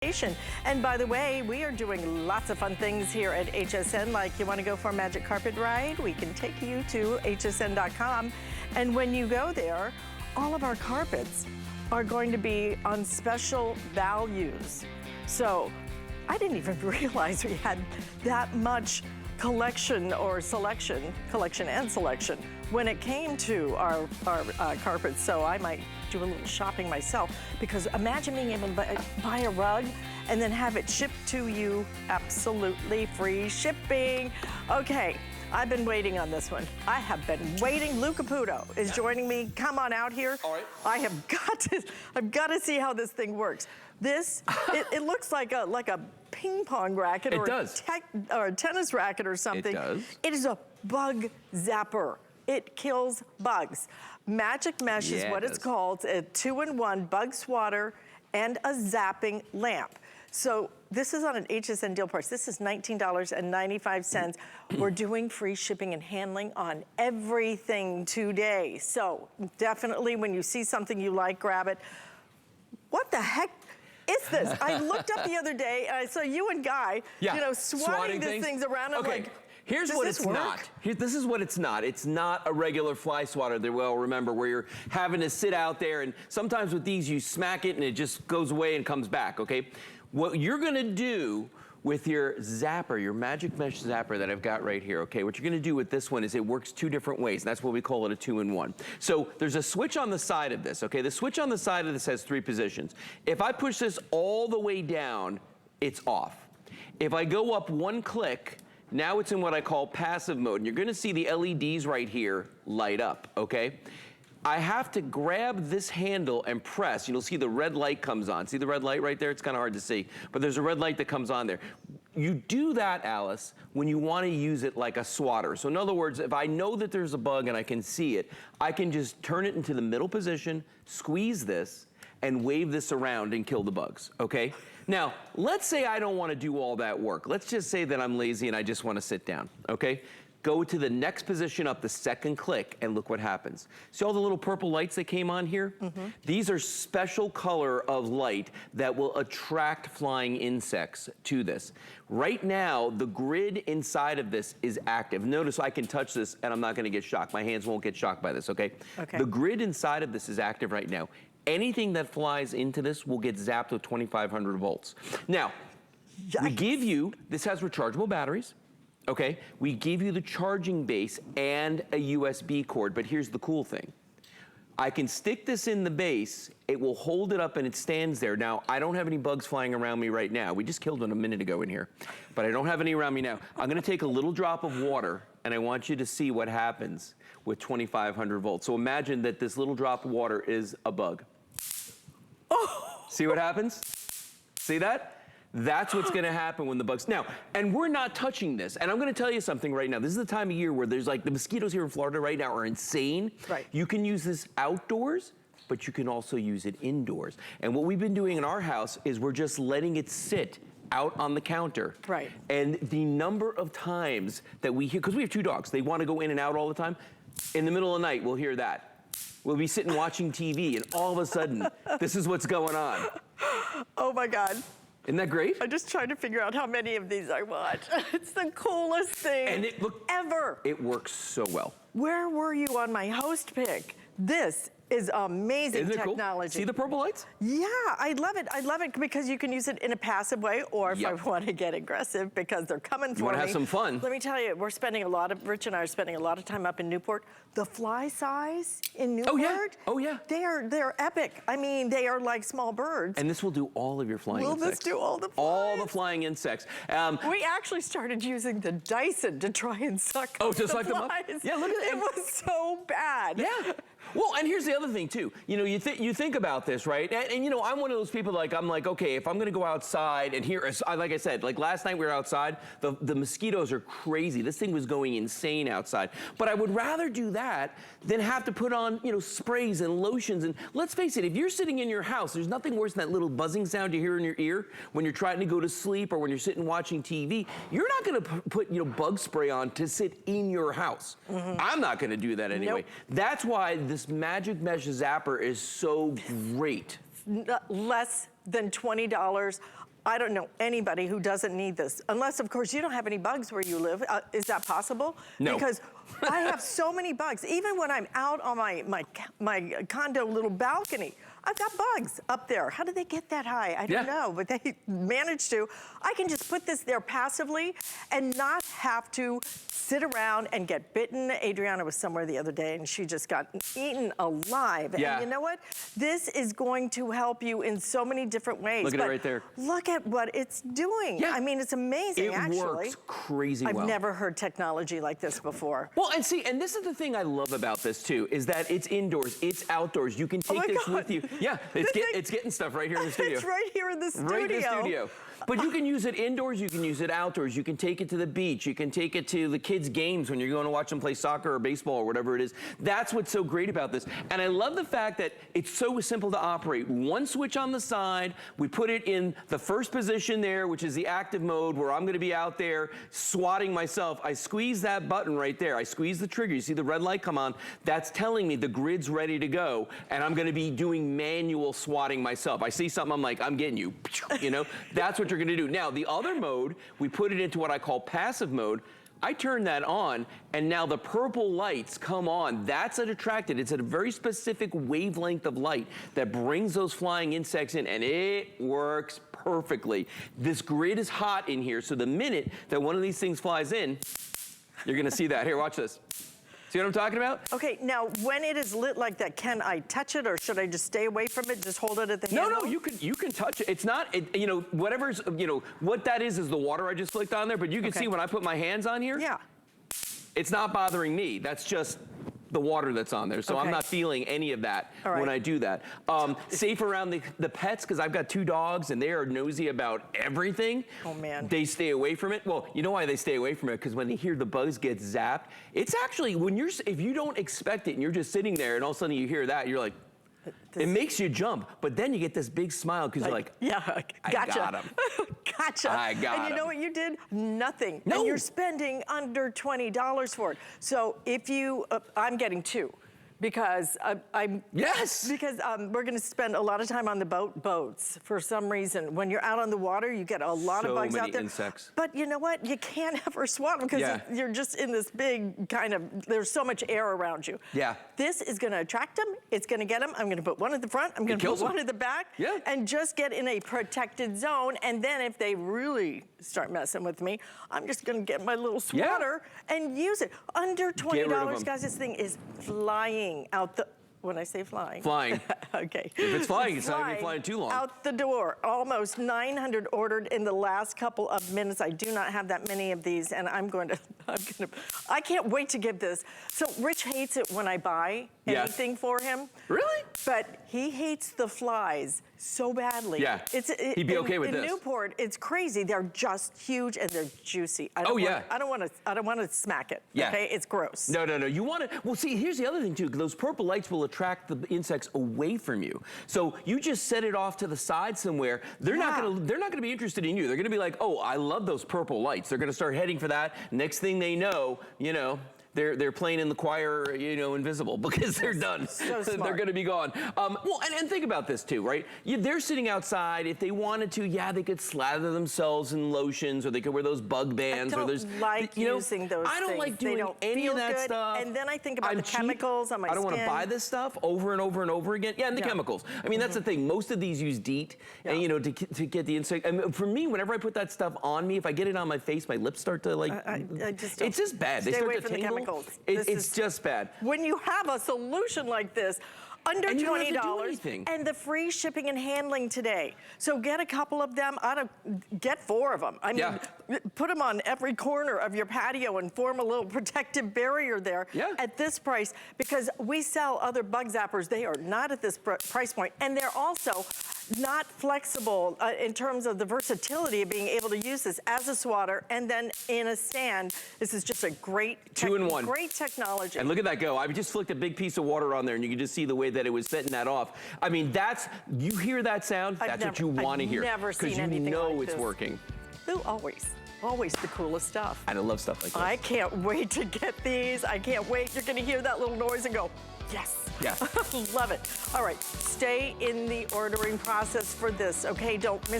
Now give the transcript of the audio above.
And by the way, we are doing lots of fun things here at HSN, like you want to go for a magic carpet ride? We can take you to hsn.com. And when you go there, all of our carpets are going to be on special values. So I didn't even realize we had that much collection and selection when it came to our carpets. So I might do a little shopping myself, because imagine being able to buy a rug and then have it shipped to you, absolutely free shipping. Okay, I've been waiting on this one. I have been waiting. Lou Caputo is joining me. Come on out here. All right. I've got to see how this thing works. This, it looks like a ping pong racket or a tennis racket or something. It does. It is a bug zapper. It kills bugs. Magic Mesh is what it's called. A 2-in-1 bug swatter and a zapping lamp. So this is on an HSN deal price. This is $19.95. We're doing free shipping and handling on everything today. So definitely when you see something you like, grab it. What the heck is this? I looked up the other day and I saw you and Guy, swatting these things around. I'm like, here's what it's not. This is what it's not. It's not a regular fly swatter that we'll remember, where you're having to sit out there, and sometimes with these you smack it and it just goes away and comes back, okay? What you're gonna do with your zapper, your Magic Mesh zapper that I've got right here, okay? What you're gonna do with this one is it works two different ways, and that's what we call it a 2-in-1. So there's a switch on the side of this, okay? The switch on the side of this has 3 positions. If I push this all the way down, it's off. If I go up 1 click, now it's in what I call passive mode, and you're gonna see the LEDs right here light up, okay? I have to grab this handle and press. You'll see the red light comes on. See the red light right there? It's kind of hard to see, but there's a red light that comes on there. You do that, Alice, when you want to use it like a swatter. So in other words, if I know that there's a bug and I can see it, I can just turn it into the middle position, squeeze this, and wave this around and kill the bugs, okay? Now, let's say I don't want to do all that work. Let's just say that I'm lazy and I just want to sit down, okay? Go to the next position up, the 2nd click, and look what happens. See all the little purple lights that came on here? These are special color of light that will attract flying insects to this. Right now, the grid inside of this is active. Notice I can touch this and I'm not gonna get shocked. My hands won't get shocked by this, okay? The grid inside of this is active right now. Anything that flies into this will get zapped with 2,500 volts. Now, we give you, this has rechargeable batteries. Okay, we give you the charging base and a USB cord, but here's the cool thing. I can stick this in the base, it will hold it up and it stands there. Now, I don't have any bugs flying around me right now. We just killed one a minute ago in here, but I don't have any around me now. I'm gonna take a little drop of water and I want you to see what happens with 2,500 volts. So imagine that this little drop of water is a bug. Oh. See what happens? See that? That's what's gonna happen when the bugs, now, and we're not touching this, and I'm gonna tell you something right now. This is the time of year where there's like, the mosquitoes here in Florida right now are insane. Right. You can use this outdoors, but you can also use it indoors. And what we've been doing in our house is we're just letting it sit out on the counter. Right. And the number of times that we hear, because we have 2 dogs, they wanna go in and out all the time. In the middle of the night, we'll hear that. We'll be sitting watching TV, and all of a sudden, this is what's going on. Oh my God. Isn't that great? I'm just trying to figure out how many of these I want. It's the coolest thing ever. It works so well. Where were you on my host pick? This is amazing technology. Cool? See the purple lights? Yeah, I love it. I love it because you can use it in a passive way, or if I want to get aggressive because they're coming for me. You want to have some fun. Let me tell you, Rich and I are spending a lot of time up in Newport. The fly size in Newport, they're epic. I mean, they are like small birds. And this will do all of your flying insects. Will this do all the flies? All the flying insects. We actually started using the Dyson to try and suck up to the suck flies. them up? Yeah, look at it. It was so bad. Yeah. Well, and here's the other thing too. You know, you think about this, right? And you know, I'm one of those people, like, I'm like, okay, if I'm gonna go outside and here, like I said, like last night we were outside, the mosquitoes are crazy. This thing was going insane outside. But I would rather do that than have to put on, you know, sprays and lotions. And let's face it, if you're sitting in your house, there's nothing worse than that little buzzing sound you hear in your ear when you're trying to go to sleep or when you're sitting watching TV. You're not gonna put, you know, bug spray on to sit in your house. I'm not gonna do that anyway. That's why this Magic Mesh Zapper is so great. Less than $20. I don't know anybody who doesn't need this, unless, of course, you don't have any bugs where you live. Is that possible? No. Because I have so many bugs. Even when I'm out on my condo little balcony, I've got bugs up there. How did they get that high? I don't know, but they managed to. I can just put this there passively and not have to sit around and get bitten. Adriana was somewhere the other day and she just got eaten alive. Yeah. And you know what? This is going to help you in so many different ways. Look at it right there. Look at what it's doing. Yeah. I mean, it's amazing, actually. It works crazy well. I've never heard technology like this before. Well, and see, and this is the thing I love about this too, is that it's indoors, it's outdoors. You can take this with you. Yeah, it's getting stuff right here in the studio. It's right here in the studio. Right in the studio. But you can use it indoors, you can use it outdoors, you can take it to the beach, you can take it to the kids' games when you're going to watch them play soccer or baseball or whatever it is. That's what's so great about this. And I love the fact that it's so simple to operate. One switch on the side, we put it in the first position there, which is the active mode, where I'm gonna be out there swatting myself. I squeeze that button right there. I squeeze the trigger. You see the red light come on? That's telling me the grid's ready to go, and I'm gonna be doing manual swatting myself. I see something, I'm like, I'm getting you. You know, that's what you're gonna do. Now, the other mode, we put it into what I call passive mode. I turn that on, and now the purple lights come on. That's attracted. It's at a very specific wavelength of light that brings those flying insects in, and it works perfectly. This grid is hot in here, so the minute that one of these things flies in, you're gonna see that. Here, watch this. See what I'm talking about? Okay, now when it is lit like that, can I touch it or should I just stay away from it, just hold it at the handle? No, you can touch it. It's not, you know, whatever's, you know, what that is the water I just flicked on there, but you can see when I put my hands on here, it's not bothering me. That's just the water that's on there. So I'm not feeling any of that when I do that. Safe around the pets, because I've got 2 dogs and they are nosy about everything. Oh man. They stay away from it. Well, you know why they stay away from it? Because when they hear the bugs get zapped, it's actually, if you don't expect it and you're just sitting there and all of a sudden you hear that, you're like, it makes you jump, but then you get this big smile because you're like, yeah, gotcha. I got him. Gotcha. I got him. And you know what you did? Nothing. No. And you're spending under $20 for it. So if you, I'm getting 2. Because because we're going to spend a lot of time on the boats for some reason. When you're out on the water, you get a lot of bugs out there. Insects. But you know what? You can't ever swat them because you're just in this big kind of, there's so much air around you. Yeah. This is going to attract them. It's going to get them. I'm going to put one at the front. I'm going to put one at the back. Yeah. And just get in a protected zone. And then if they really start messing with me, I'm just going to get my little swatter and use it. Under $20, guys, this thing is flying out the, when I say flying. Flying. Okay. If it's flying, it's not going to be flying too long. Out the door. Almost 900 ordered in the last couple of minutes. I do not have that many of these, and I can't wait to give this. So Rich hates it when I buy anything for him. Really? But he hates the flies so badly. Yeah. He'd be okay with this. In Newport, it's crazy. They're just huge and they're juicy. I don't want to smack it. Yeah. Okay, it's gross. No. You want to. Well, see, here's the other thing too. Those purple lights will attract the insects away from you. So you just set it off to the side somewhere. They're not gonna be interested in you. They're gonna be like, oh, I love those purple lights. They're gonna start heading for that. Next thing they know, you know, they're playing in the choir, you know, invisible, because they're done. So smart. They're gonna be gone. Well, and think about this too, right? They're sitting outside. If they wanted to, they could slather themselves in lotions, or they could wear those bug bands. I don't like using those I don't things. like doing they don't any feel of that good. stuff. And then I think about the chemicals on my skin. I don't want to buy this stuff over and over and over again. Yeah, and the chemicals. I mean, that's the thing. Most of these use DEET, and you know, to get the insect. I mean, for me, whenever I put that stuff on me, if I get it on my face, my lips start to like. I just don't. It's just bad. Stay they start away to from tingle. the chemicals. It's just bad. When you have a solution like this, under and you don't have to do $20 anything. and the free shipping and handling today. So get a couple of them, get 4 of them. I mean, put them on every corner of your patio and form a little protective barrier there at this price, because we sell other bug zappers. They are not at this price point, and they're also not flexible in terms of the versatility of being able to use this as a swatter and then in a stand. This is just a great 2-in-1. Great technology. And look at that go. I just flicked a big piece of water on there, and you can just see the way that it was setting that off. I mean, you hear that sound, that's what you want to hear. I've never seen anything because you know like it's this. working. Ooh, always the coolest stuff. And I love stuff like that. I can't wait to get these. I can't wait. You're gonna hear that little noise and go, yes. Yeah. Love it. All right, stay in the ordering process for this, okay? Don't miss